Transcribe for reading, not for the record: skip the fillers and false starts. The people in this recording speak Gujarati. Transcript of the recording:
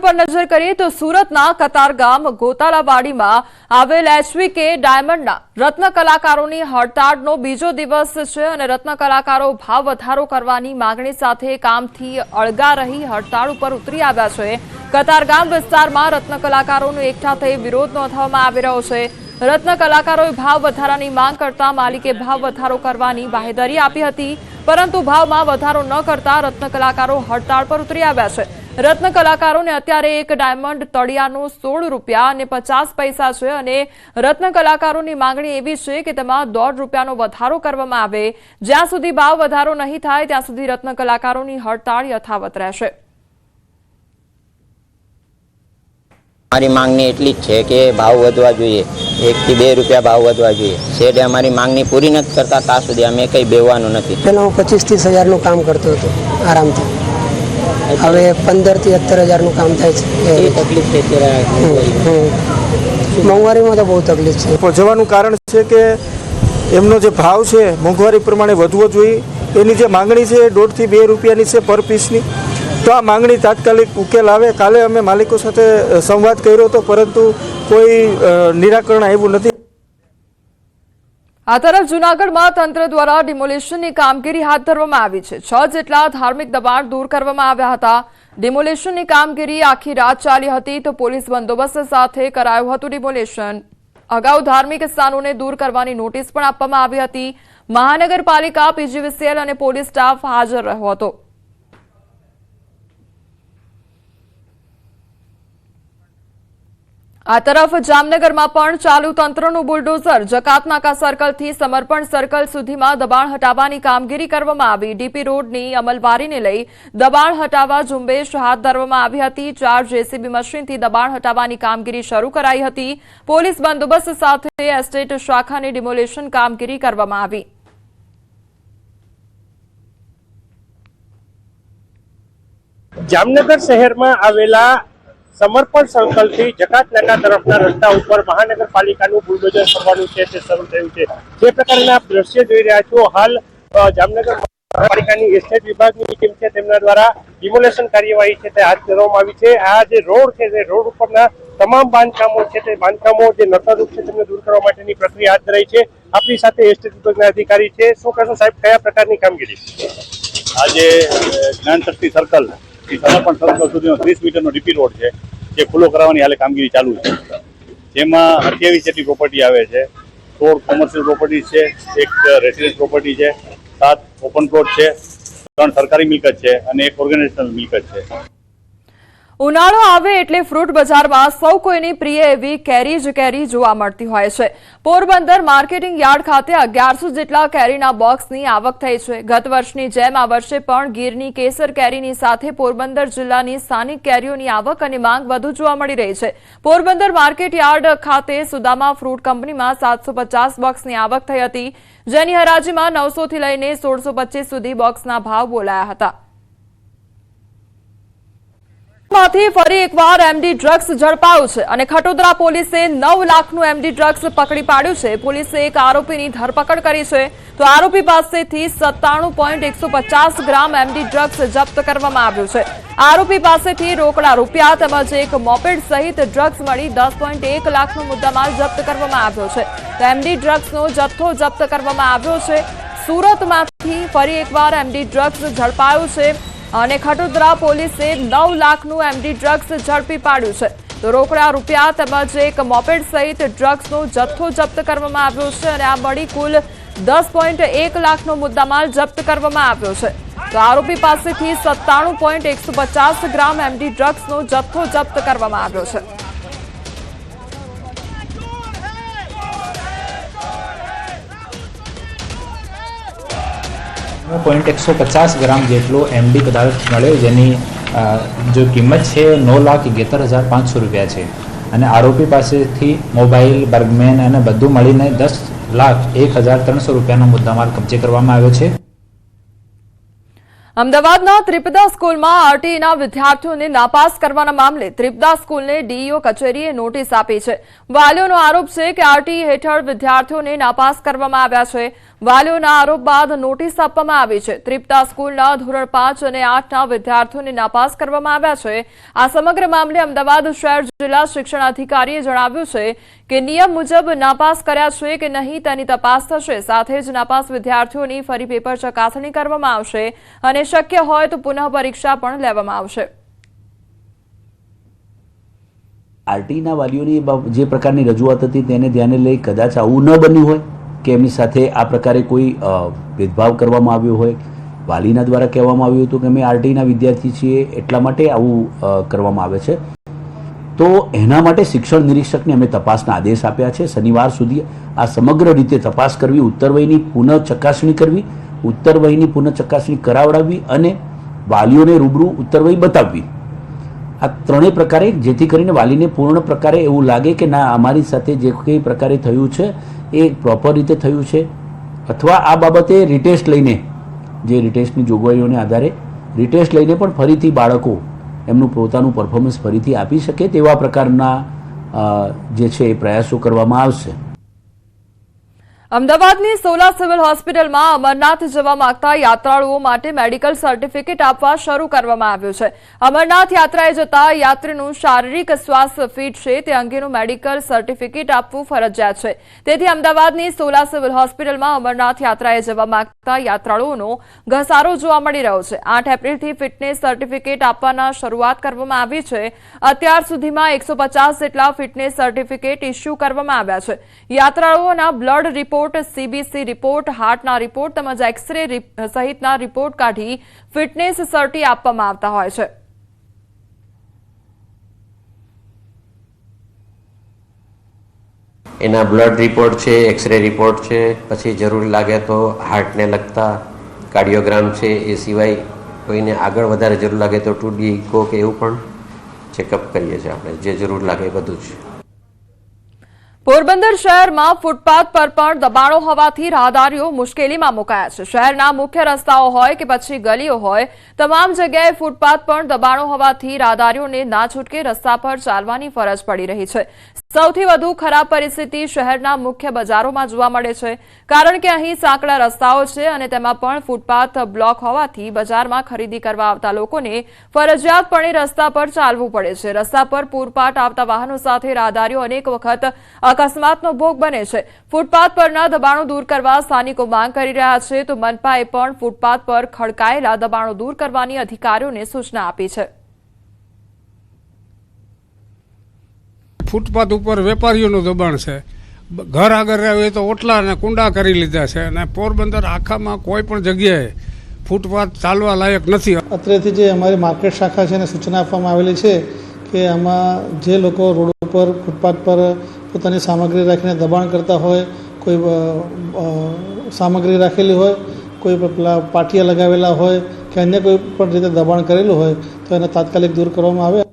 પર નજર કરીએ તો સુરતના કતારગામ ગોતાલાવાડીમાં આવેલ એચવીકે ડાયમંડના રત્ન કલાકારોની હડતાળનો બીજો દિવસ છે અને રત્ન કલાકારો ભાવ વધારો કરવાની માંગણી સાથે કામથી અળગા રહી હડતાળ ઉપર ઉતરી આવ્યા છે। કતારગામ વિસ્તારમાં રત્ન કલાકારોનો એકઠા થઈ વિરોધ નોંધાવવામાં આવી રહ્યો છે। રત્ન કલાકારોએ ભાવ વધારાની માંગ કરતા માલિકે ભાવ વધારો કરવાની બાહેધરી આપી હતી, પરંતુ ભાવમાં વધારો ન કરતા રત્ન કલાકારો હડતાળ પર ઉતરી આવ્યા છે। રત્ન કલાકારોને અત્યારે એક ડાયમંડ તળિયાનો 16 રૂપિયા અને 50 પૈસા છે અને રત્ન કલાકારોની માંગણી એવી છે કે તેમાં 1.5 રૂપિયાનો વધારો કરવામાં આવે। જ્યાં સુધી ભાવ વધારો નહીં થાય ત્યાં સુધી રત્ન કલાકારોની હડતાળ યથાવત રહેશે। हमारी मांगनी एटली ज छे के भाव वधवा जोईए, 1 થી 2 રૂપિયા ભાव वधवा जोईए। शेडे हमारी मांगनी पूरी नहीं करता ત્યાં સુધી અમે કઈ બેવાનું નથી। પહેલા હું 25 થી 30,000 નું કામ કરતો હતો આરામથી, હવે 15 થી 17,000 નું કામ થાય છે। એ તકલીફ છે ત્યારે મોંઘવારીમાં તો બહુ તકલીફ છે। પહોંચવાનું કારણ છે કે એમનો જે ભાવ છે મોંઘવારી પ્રમાણે વધવો જોઈએ। એની જે માંગણી છે 1.5 થી 2 રૂપિયાની છે પર પીસની। તો આ માંગણી તાત્કાલિક ઉકેલ આવે। કાલે અમે માલિકો સાથે સંવાદ કર્યો હતો, પરંતુ કોઈ નિરાકરણ આવ્યું નથી। આ તરફ જૂનાગઢમાં તંત્ર દ્વારા ડિમોલિશનની કામગીરી હાથ ધરવામાં આવી છે। 6 જેટલા ધાર્મિક દબાણ દૂર કરવામાં આવ્યા હતા। ડિમોલિશનની કામગીરી આખી રાત ચાલી હતી તો પોલીસ બંદોબસ્ત સાથે કરાયું હતું ડિમોલિશન। અગાઉ ધાર્મિક સ્થાનોને દૂર કરવાની નોટિસ પણ આપવામાં આવી હતી। મહાનગરપાલિકા, પીજીવીસીએલ અને પોલીસ સ્ટાફ હાજર રહ્યો હતો। આ તરફ જામનગરમાં પણ ચાલુ તંત્રનું બુલડોઝર જકાતનાકા સર્કલથી સમર્પણ સર્કલ સુધીમાં દબાણ હટાવવાની કામગીરી કરવામાં આવી। ડીપી રોડની અમલવારીને લઈ દબાણ હટાવવા ઝુંબેશ હાથ ધરવામાં આવી હતી। 4 જેસીબી મશીનથી દબાણ હટાવવાની કામગીરી શરૂ કરાઈ હતી। પોલીસ બંદોબસ્ત સાથે એસ્ટેટ શાખાની ડિમોલિશન કામગીરી કરવામાં આવી। જામનગર શહેરમાં આવેલા समर्पण सर्कल थी जकातनाका तरफना रस्ता पर महानगरपालिकाનું बुलडोजर ફરવાનું છે તે શરૂ થયું છે। જે પ્રકારના દ્રશ્ય જોઈ રહ્યા છો, હાલ જામનગર મહાનગરપાલિકાની એસ્ટેટ વિભાગની ટીમ છે તેમના દ્વારા ડિમોલેશન કાર્યવાહી છે તે હાથ ધરવામાં આવી છે। આ જે રોડ છે તે રોડ ઉપરના તમામ બાંધકામો છે તે બાંધકામો જે નકારૂપ છે તેમને દૂર કરવા માટેની પ્રક્રિયા હાથ ધરાઈ છે। આપણી સાથે એસ્ટેટ વિભાગના અધિકારી છે। શું કહેશો સાહેબ, કયા પ્રકારની કામગીરી? આજે જ્ઞાન શક્તિ સર્કલ સમર્પણ સર્કલ સુધીનો 30 મીટરનો ડીપી રોડ છે જે ખુલ્લો કરાવવાની હાલે કામગીરી ચાલુ છે। જેમાં 28 જેટલી પ્રોપર્ટી આવે છે। 16 કોમર્શિયલ પ્રોપર્ટી છે, 1 રેસિડેન્સ પ્રોપર્ટી છે, 7 ઓપન પ્લોટ છે, 3 સરકારી મિલકત છે અને 1 ઓર્ગેનાઇઝેશનલ મિલકત છે। ઉનાળો આવે એટલે ફ્રૂટ બજારમાં સૌ કોઈની પ્રિય એવી કેરી જ કેરી જોવા મળતી હોય છે। પોરબંદર માર્કેટિંગ યાર્ડ ખાતે 1100 જેટલા કેરીના બોક્સની આવક થઈ છે। ગત વર્ષની જેમ આ વર્ષે પણ ગીરની કેસર કેરીની સાથે પોરબંદર જિલ્લાની સ્થાનિક કેરીઓની આવક અને માંગ વધુ જોવા મળી રહી છે। પોરબંદર માર્કેટ યાર્ડ ખાતે સુદામા ફ્રૂટ કંપનીમાં 750 બોક્સની આવક થઈ હતી, જેની હરાજીમાં 900 થી લઈને 1625 સુધી બોક્સના ભાવ બોલાયા હતા। માંથી ફરી એકવાર એમડી ડ્રગ્સ ઝડપાયું છે અને ખટોદરા પોલીસે 9 લાખનું એમડી ડ્રગ્સ પકડી પાડ્યું છે। પોલીસે એક આરોપીની ધરપકડ કરી છે તો આરોપી પાસેથી 97.150 ગ્રામ એમડી ડ્રગ્સ જપ્ત કરવામાં આવ્યું છે। આરોપી પાસેથી રોકડા રૂપિયા તેમજ એક મોપેડ સહિત ડ્રગ્સ મળી 10.1 લાખનો મુદ્દામાલ જપ્ત કરવામાં આવ્યો છે। તો એમડી ડ્રગ્સનો જથ્થો જપ્ત કરવામાં આવ્યો છે। સુરતમાંથી ફરી એકવાર એમડી ડ્રગ્સ ઝડપાયું છે અને ખટોદરા પોલીસે 9 લાખનું એમડી ડ્રગ્સ ઝડપી પાડ્યું છે। તો રોકડા રૂપિયા તેમજ એક મોપેડ સહિત ડ્રગ્સનો જથ્થો જપ્ત કરવામાં આવ્યો છે અને આ મળી કુલ 10.1 લાખનો મુદ્દામાલ જપ્ત કરવામાં આવ્યો છે। તો આરોપી પાસેથી 97.150 ગ્રામ એમડી ડ્રગ્સનો જથ્થો જપ્ત કરવામાં આવ્યો છે। 150 ગ્રામ જેટલો એમડી પદાર્થ મળ્યો, જેની જો કિંમત છે 9,71,500 રૂપિયા છે અને આરોપી પાસેથી મોબાઈલ, બર્ગમેન અને બધું મળીને 10,01,300 રૂપિયાનો મુદ્દામાલ કબજે કરવામાં આવ્યો છે। અમદાવાદના ત્રિપદા સ્કૂલમાં આરટીઈના વિદ્યાર્થીઓને નાપાસ કરવાના મામલે ત્રિપદા સ્કૂલને ડીઈઓ કચેરીએ નોટિસ આપી છે। વાલીઓનો આરોપ છે કે આરટીઈ હેઠળ વિદ્યાર્થીઓને નાપાસ કરવામાં આવ્યા છે। વાલીઓના આરોપ બાદ નોટિસ આપવામાં આવી છે. ત્રિપતા સ્કૂલના ધોરણ 5 અને 8ના વિદ્યાર્થીઓને નાપાસ કરવામાં આવ્યા છે. આ સમગ્ર મામલે અમદાવાદ શહેર જિલ્લા શિક્ષણ અધિકારીએ જણાવ્યું છે કે નિયમ મુજબ નાપાસ કર્યા છે કે નહીં તેની તપાસ થશે. સાથે જ નાપાસ વિદ્યાર્થીઓની ફરી પેપર ચકાસણી કરવામાં આવશે અને શક્ય હોય તો પુનઃ પરીક્ષા પણ લેવામાં આવશે. આરટીના વાલીઓની જે પ્રકારની રજૂઆત હતી તેને ધ્યાને લઈ કદાચ આવું ન બન્યું હોય કે એમની સાથે આ પ્રકારે કોઈ ભેદભાવ કરવામાં આવ્યો હોય, વાલીના દ્વારા કહેવામાં આવ્યું હતું કે અમે આરટીના વિદ્યાર્થી છીએ એટલા માટે આવું કરવામાં આવે છે, તો એના માટે શિક્ષણ નિરીક્ષકને અમે તપાસના આદેશ આપ્યા છે. શનિવાર સુધી આ સમગ્ર રીતે તપાસ કરવી, ઉત્તરવયની પુનઃ ચકાસણી કરવી, ઉત્તરવયની પુનઃ ચકાસણી કરાવડાવવી અને વાલીઓને રૂબરૂ ઉત્તરવય બતાવવી. આ ત્રણેય પ્રકારે, જેથી કરીને વાલીને પૂર્ણ પ્રકારે એવું લાગે કે ના, અમારી સાથે જે કંઈ પ્રકારે થયું છે એ પ્રોપર રીતે થયું છે, અથવા આ બાબતે રિટેસ્ટ લઈને, જે રિટેસ્ટની જોગવાઈઓને આધારે રિટેસ્ટ લઈને પણ ફરીથી બાળકો એમનું પોતાનું પરફોર્મન્સ ફરીથી આપી શકે તેવા પ્રકારના જે છે એ પ્રયાસો કરવામાં આવશે. અમદાવાદની સોલા સિવિલ હોસ્પિટલમાં અમરનાથ જવા માંગતા યાત્રાળુઓ માટે મેડિકલ સર્ટિફિકેટ આપવા શરૂ કરવામાં આવ્યું છે. અમરનાથ યાત્રાએ જતા યાત્રીનું શારીરિક સ્વાસ્થ્ય ફિટ છે તે અંગેનું મેડિકલ સર્ટિફિકેટ આપવું ફરજિયાત છે. તેથી અમદાવાદની સોલા સિવિલ હોસ્પિટલમાં અમરનાથ યાત્રાએ જવા માંગતા યાત્રાળુઓનો ઘસારો જોવા મળી રહ્યો છે. 8 એપ્રિલથી ફિટનેસ સર્ટિફિકેટ આપવાના શરૂઆત કરવામાં આવી છે. અત્યાર સુધીમાં 150 જેટલા ફિટનેસ સર્ટિફિકેટ ઇસ્યુ કરવામાં આવ્યા છે. યાત્રાળુઓના બ્લડ રિપોર્ટ, સીબીસી રિપોર્ટ, હાર્ટના રિપોર્ટ તેમજ એક્સરે સહિતના રિપોર્ટ કાઢી ફિટનેસ સર્ટી આપવામાં આવતા હોય છે. એના બ્લડ રિપોર્ટ છે, એક્સરે રિપોર્ટ છે, પછી જરૂર લાગે તો હાર્ટને લગતા કાર્ડિયોગ્રામ છે, એ સિવાય કોઈને આગળ વધારે જરૂર લાગે તો 2D ઇકો કે એવું પણ ચેકઅપ કરીએ છીએ આપણે, જે જરૂર લાગે એ બધું જ. પોરબંદર શહેરમાં ફૂટપાથ પર પણ દબાણો હોવાથી રાહદારીઓ મુશ્કેલીમાં મુકાયા છે. શહેરના મુખ્ય રસ્તાઓ હોય કે પછી ગલીઓ હોય, તમામ જગ્યાએ ફૂટપાથ પર દબાણો હોવાથી રાહદારીઓને ના છૂટકે રસ્તા પર ચાલવાની ફરજ પડી રહી છે. સૌથી વધુ ખરાબ પરિસ્થિતિ શહેરના મુખ્ય બજારોમાં જોવા મળે છે, કારણ કે અહીં સાંકડા રસ્તાઓ છે અને તેમાં પણ ફૂટપાથ બ્લોક હોવાથી બજારમાં ખરીદી કરવા આવતા લોકોને ફરજિયાતપણે રસ્તા પર ચાલવું પડે છે. રસ્તા પર પૂરપાટ આવતા વાહનો સાથે રાહદારીઓ અનેક વખત અકસ્માતનો ભોગ બને છે. ફૂટપાથ પરના દબાણો દૂર કરવા સ્થાનિકો માંગ કરી રહ્યા છે, તો મનપાએ પણ ફૂટપાથ પર ખડકાયેલા દબાણો દૂર કરવાની અધિકારીઓને સૂચના આપી છે. ફૂટપાથ ઉપર વેપારીઓનું દબાણ છે. ઘર આગળ રહે તો ઓટલા અને કુંડા કરી લીધા છે, અને પોરબંદર આખામાં કોઈ પણ જગ્યાએ ફૂટપાથ ચાલવા લાયક નથી. અત્રેથી જે અમારી માર્કેટ શાખા છે એને સૂચના આપવામાં આવેલી છે કે આમાં જે લોકો રોડ ઉપર ફૂટપાથ પર પોતાની સામગ્રી રાખીને દબાણ કરતા હોય, કોઈ સામગ્રી રાખેલી હોય, કોઈ પેલા પાટિયા લગાવેલા હોય કે અન્ય કોઈ પણ રીતે દબાણ કરેલું હોય તો એને તાત્કાલિક દૂર કરવામાં આવે.